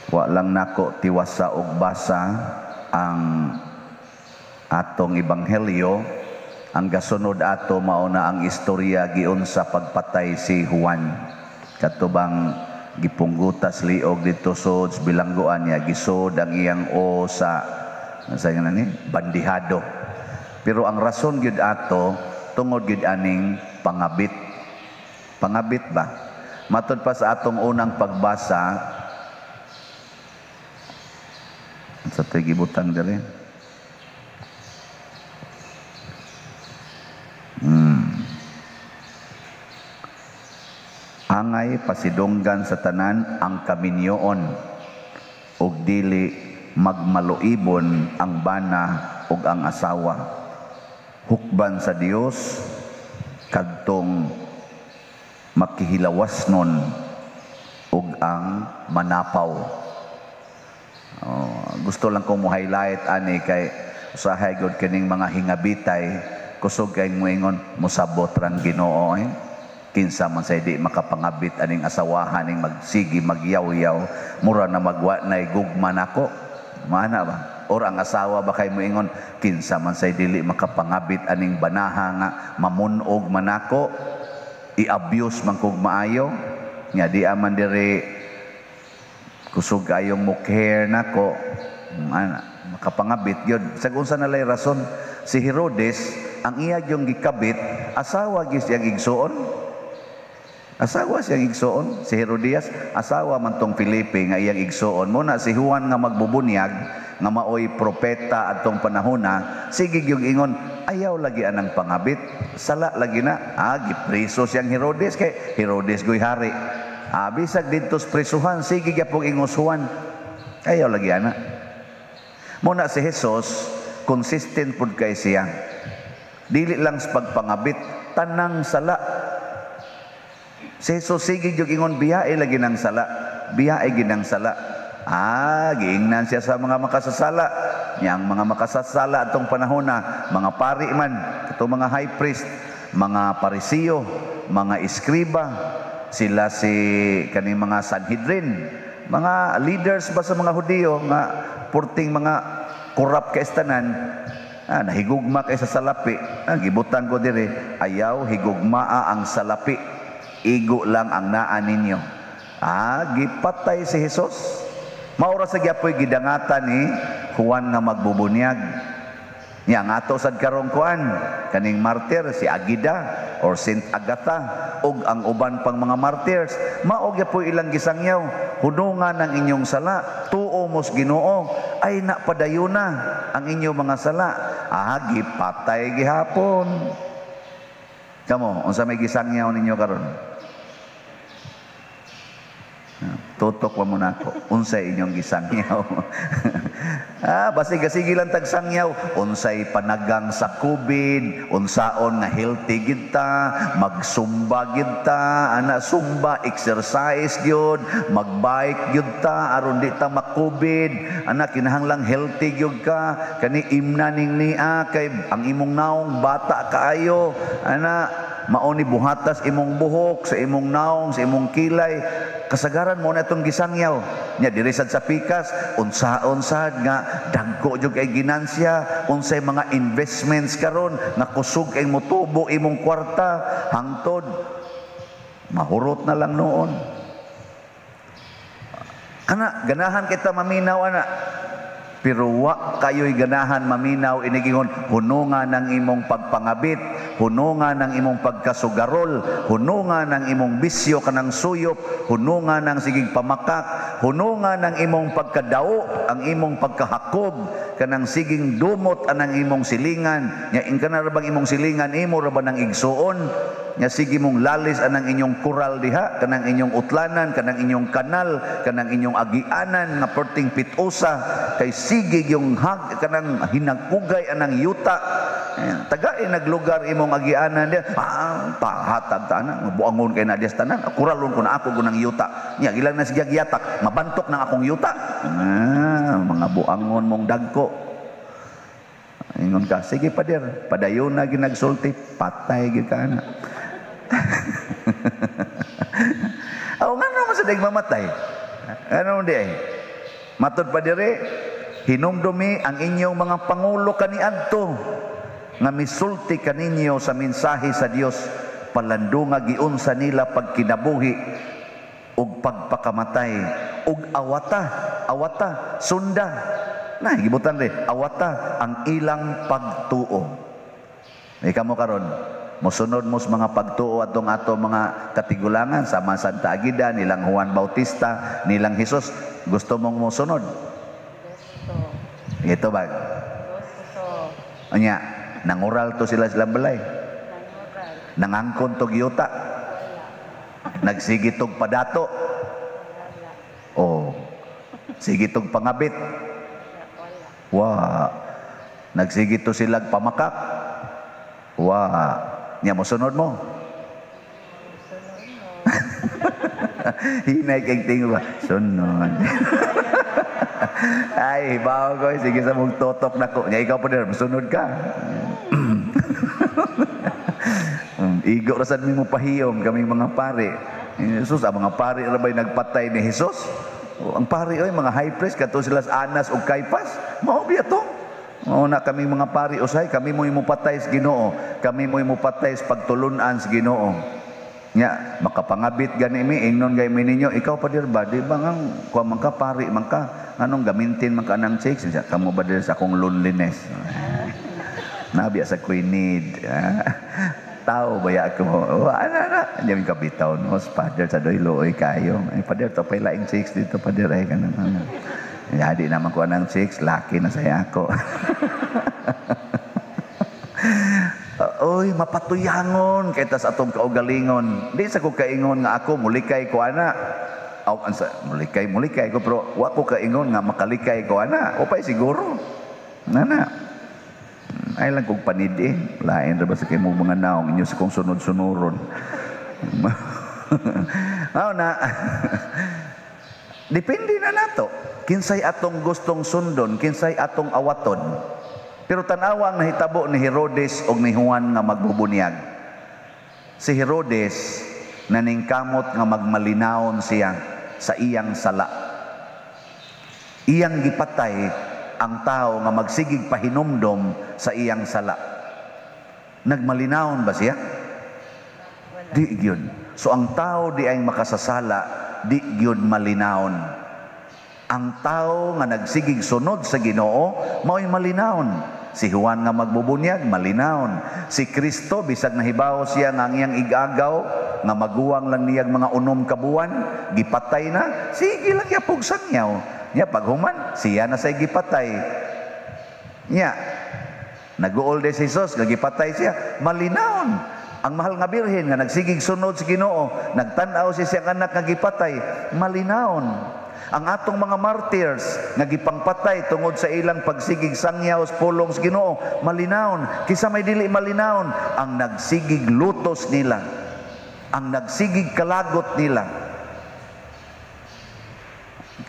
Wa lang nako tiwasa og basa ang atong ebanghelyo. Ang gasunod ato mauna ang istorya giun sa pagpatay si Juan. Katubang gipunggutas liog dito sud bilangguan niya, gisod ang iyang o sa bandihado. Pero ang rason gyud ato tungod gyud aning pangabit. Pangabit ba? Matud pa sa atong unang pagbasa sa tigibutang diri. Angay pasidunggan sa tanan ang kaminyoon ug dili magmaluibon ang bana ug ang asawa. Hukban sa Dios kadtong makihilawasnon ug ang manapaw. Gusto lang kong mo-highlight ani kay usahay gud kining mga hingabitay kusog kay moingon mosabot rang Ginoo kinsa man say di makapangabit aning asawahan ning magsigi magyaw-yaw mura na magwa nay gugma nako mana ba or ang asawa ba kay moingon kinsa man say dili makapangabit aning banaha nga mamunog manako i-abuse man kog maayo nya di aman diri kusog ayong mo care nako makapangabit yun. Sa unsa na lay rason si Herodes ang iya yung gikabit asawa gyud siyang igsuon. Asawa siyang igsuon si Herodias, asawa man tong Felipe nga iyang igsuon. Muna si Juan nga magbubunyag nga maoy propeta atong panahona, sige gyud ingon ayaw lagi anang pangabit, sala lagi na. Gipreso siyang Herodes kay Herodes goy hari. Bisag dito sa presuhan, sige gyapong ingusuhan. Ayaw lagi ana. Muna si Jesus, consistent pud kay siya. Dili lang sa pagpangabit, tanang sala. Si Jesus sige gyud ingon biyae lagi nang sala. Biyae ginang sala. Giingnan siya sa mga makasasala. Yang mga makasasala atong panahona, mga pari man, katong mga high priest, mga parisiyo, mga iskriba, sila si kaning mga Sanhedrin, mga leaders ba sa mga Hudiyo nga purting mga korap kay istanan, nahigugma kay sa salapi. Gibutan ko diri, ayaw higugmaa ang salapi, igo lang ang naa ninyo. Gipatay si Jesus. Maura sa gyapoy gidangatan ni Juan nga magbubunyag. Nya nga ato sad karong kuan kaning martir si Agida or Saint Agatha ug ang uban pang mga martyrs mao gyapoy ilang gisangyaw, hunungan ang inyong sala, tuo mos Ginoo, ay napadayuna ang inyong mga sala. Gipatay gihapon. Kamo unsa may gisangyaw ninyo karon? Tutok wa mo nako unsay inyong gisangyaw. Basig-sige lang tag sangyaw, unsay panagang sa COVID, unsaon nga healthy gid ta, magsumba gid ta, sumba exercise gyud, magbike gyud ta aron di ta mak-COVID, kinahanglang healthy gyud ka, kani imna ning niya kay ang imong naong bata kaayo, mao ni buhatas imong buhok sa imong naong sa imong kilay. Kasagaran mo na itong gisangyaw nya diri sad sa pikas unsaon sad nga dagko jud kay ginansya, unsay mga investments karon nga kusog kay motubo imong kwarta hangtod mahurot na lang noon. Ganahan kita maminaw pero wa kayo'y ganahan maminaw inigingon hunungan ng imong pagpangabit, hunungan ng imong pagkasugarol, hunungan ng imong bisyo kanang suyop, hunungan ng sigig pamakak, hunungan ng imong pagkadao, ang imong pagkahakob kanang siging dumot anang imong silingan. Nya ingkana ra bang imong silingan imo ra ba nang igsuon? Nya sige mong lalis anang inyong kural diha, kanang inyong utlanan, kanang inyong kanal, kanang inyong agianan nga perting pitusa kay sige yung kanang hinagugay anang yuta. Tagay naglugar imong agianan dia pahatag tanan buangon kay na dias tanan kuralon ko na ako gunang yuta nya ilang na siya giyatak mabantok nang akong yuta. Mga buangon mong dagko ingon ka sige pader padayon na ginagsulti patay gyud ka na. Nga naman sa mamatay ano di Matod pa dire, hinumdumi ang inyong mga pangulo kaniadto nga misulti kaninyo sa mensahe sa Dios, palandunga giunsa nila pagkinabuhi ug pagpakamatay ug awata sunda na gibutan rin awata ang ilang pagtuo. Ikaw mo karon mosunod mo sa mga pagtuo atong ato mga katigulangan sama Santa Agida, nilang Juan Bautista, nilang Jesus, gusto mong mosunod? Ito ba? Anya, nangural to sila silang balay. Nangangkon to giyuta. Nagsigitog padato. Oh. Sigitog pangabit. Wa. Nagsigito silang pamakak. Wa. Nya mo sunod mo. Hinay kay tingwa. Sunod. Ay, bawo ko, sige sa mong totok na ko. Nya ikaw pa din, sunod ka. Igo rasan mi mo pahiyom kami mga pare. Jesus, ang mga pare rabay nagpatay ni Jesus. Ang pare oy mga high priest kato sila sa Anas ug Caiphas. Mao biya to. Mao na kami mga pare usay, kami mo imupatay sa Ginoo. Kami mo imupatay sa pagtulunan sa Ginoo. Nya makapangabit gani mi ingnon gay mi ninyo, ikaw pa dir ba di ba ngang kuha man ka pare man ka anong gamintin man ka nang chicks kamo ba dir sa akong loneliness. Nabiya sa queen need. Tao baya ko ana jami kabitaw no father sa doylo oy kayo ay father to pay laing chicks dito father ay kanan jadi naman ko nang chicks laki na saya ako. Oy mapatuyangon kay tas atong kaugalingon di sa ko kaingon nga ako mulikay ko ana aw ansa mulikay ko pero wa ko kaingon nga makalikay ko ana o pay siguro nana ay lang kong panidi lain ra ba sa kay mo mga naong inyo sa kong sunod-sunuron. Aw na depende na nato kinsay atong gustong sundon, kinsay atong awaton. Pero tanawa ang nahitabo ni Herodes og ni Juan nga magbubunyag. Si Herodes naningkamot nga magmalinawon siya sa iyang sala. Iyang gipatay ang tao nga magsigig pahinumdom sa iyang sala. Nagmalinawon ba siya? Di gyud. So ang tao di ay makasasala, di gyud malinawon. Ang tao nga nagsigig sunod sa Ginoo mao'y malinawon. Si Juan nga magbubunyag, malinawon. Si Kristo bisag nahibaw siya nga ang iyang igagaw nga maguwang lang niyag mga unom ka buwan, gipatay na, sige lang yapog sangyaw. Nya paghuman siya na say gipatay. Nya nag-uol de Jesus nga gipatay siya, malinawon. Ang mahal nga birhen nga nagsigig sunod sa Ginoo, nagtan-aw siya siyang anak nga gipatay, malinawon. Ang atong mga martyrs nga gipangpatay tungod sa ilang pagsigig sangyaw sa pulong sa Ginoo, malinawon. Kisa may dili malinawon ang nagsigig lutos nila, ang nagsigig kalagot nila.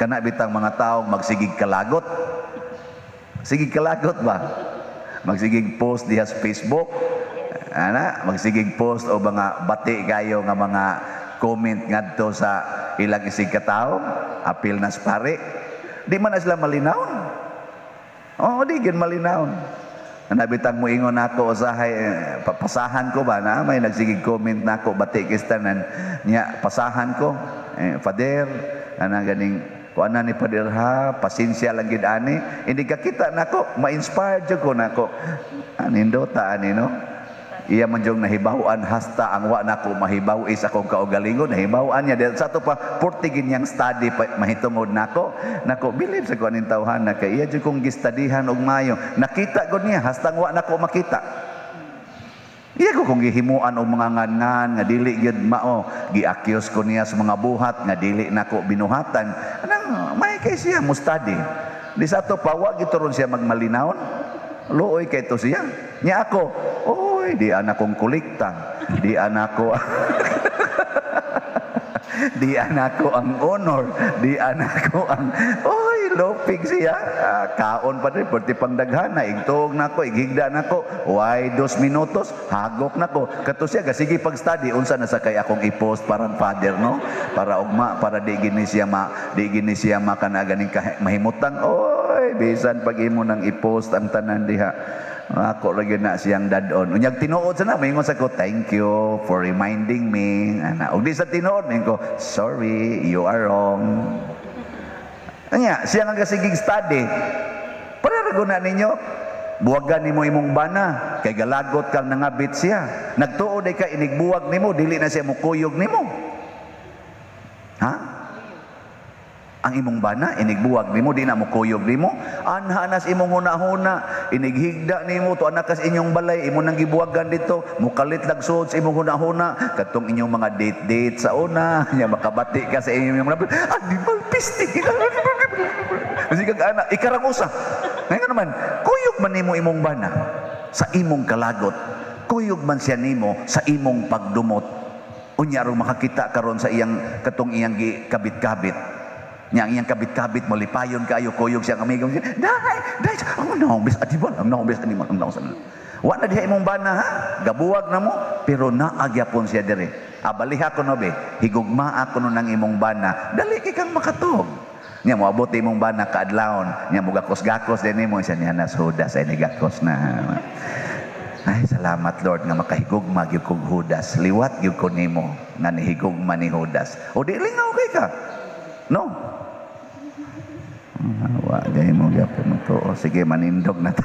Kana bitang mga taong magsigig kalagot. Sigig kalagot ba? Magsigig post diha sa Facebook. Ana, magsigig post o mga bati kayo nga mga comment ngadto sa ilang isig katao, apil na sa pare. Di man na sila malinawon. Oh, di gyud malinawon. Ana bitang moingon nako usahay papasahan ko ba na may nagsigig comment nako bati kistanan nya pasahan ko father ana ganing kuana ni Pader ha, pasensya lang gid ani. Hindi ka kita nako, ma-inspired jud ko nako. Anindota ani no. Iya man jong nahibaw-an hasta ang wa nako mahibaw is akong kaugalingon, nahibaw-an niya sa to pa 40 ginyang study mahitungod nako. Nako believe sa kuaning tawhan na kay iya jud kong gistudihan og mayo. Nakita gud niya hasta ang wa nako makita. Iya ko kung gihimuan og mga ngan nga dili gyud mao, gi-accuse ko niya sa mga buhat nga dili nako binuhatan. Anang may kay siya mo study. Di sa to pa wa gituron siya magmalinawon. Luoy kay to siya. Nya ako, oy di anak kong kulikta. Di anak ko Di anako ang honor, di anako ang oy lopig siya. Kaon pa rin perti pangdaghana igtuog nako igigda nako. Why 2 minutos hagok nako. Kato siya sige pag-study unsa na sa kay akong i-post parang father no para ugma para di gini siya makana ganing mahimutan. Oy bisan pag imo nang i-post ang tanan diha. Ako ra gyud na siyang dadon. Unyag tinuod sa na moingon sa ko, thank you for reminding me. Ana, ug di sa tinuod moingon ko, sorry, you are wrong. Anya, siya nga kasigig study. Para guna ninyo, buwagan nimo imong bana kay galagot kang nangabit siya. Nagtuod ay ka inigbuwag nimo, dili na siya mukuyog nimo. Ha? Ang imong bana inigbuwag nimo di na mo kuyog nimo anhanas imong hunahuna inighigda nimo to anak kas inyong balay imo nang gibuwagan dito mukalit lagsuod sa imong hunahuna katong inyong mga date sa una nya makabati ka sa inyong mga animal pisting kasi kag ana ikarang usa ngayon naman kuyog man nimo imong bana sa imong kalagot kuyog man siya nimo sa imong pagdumot unya ro makakita karon sa iyang katong iyang kabit-kabit. Yang iyang kabit-kabit mo lipayon kayo kuyog siyang amigong siya. Dai, ang naubis animal, ang naubis animal, ang naubis animal. Wa na diha imong bana ha, gabuwag na mo, pero naagyapon siya dire. Abaliha ko no be, higugma ako no nang imong bana, dali kay kang makatog. Nya mo abot imong bana kaadlawon, nya mo gakos-gakos din nimo siya niya nas Judas ay nigakos na. Ay salamat Lord nga makahigugma gyud kog Judas, liwat gyud ko nimo nga nihigugma ni Judas. O di lingaw kay ka. No. Wa dai mo gyapon mo to. Sige manindog na ta.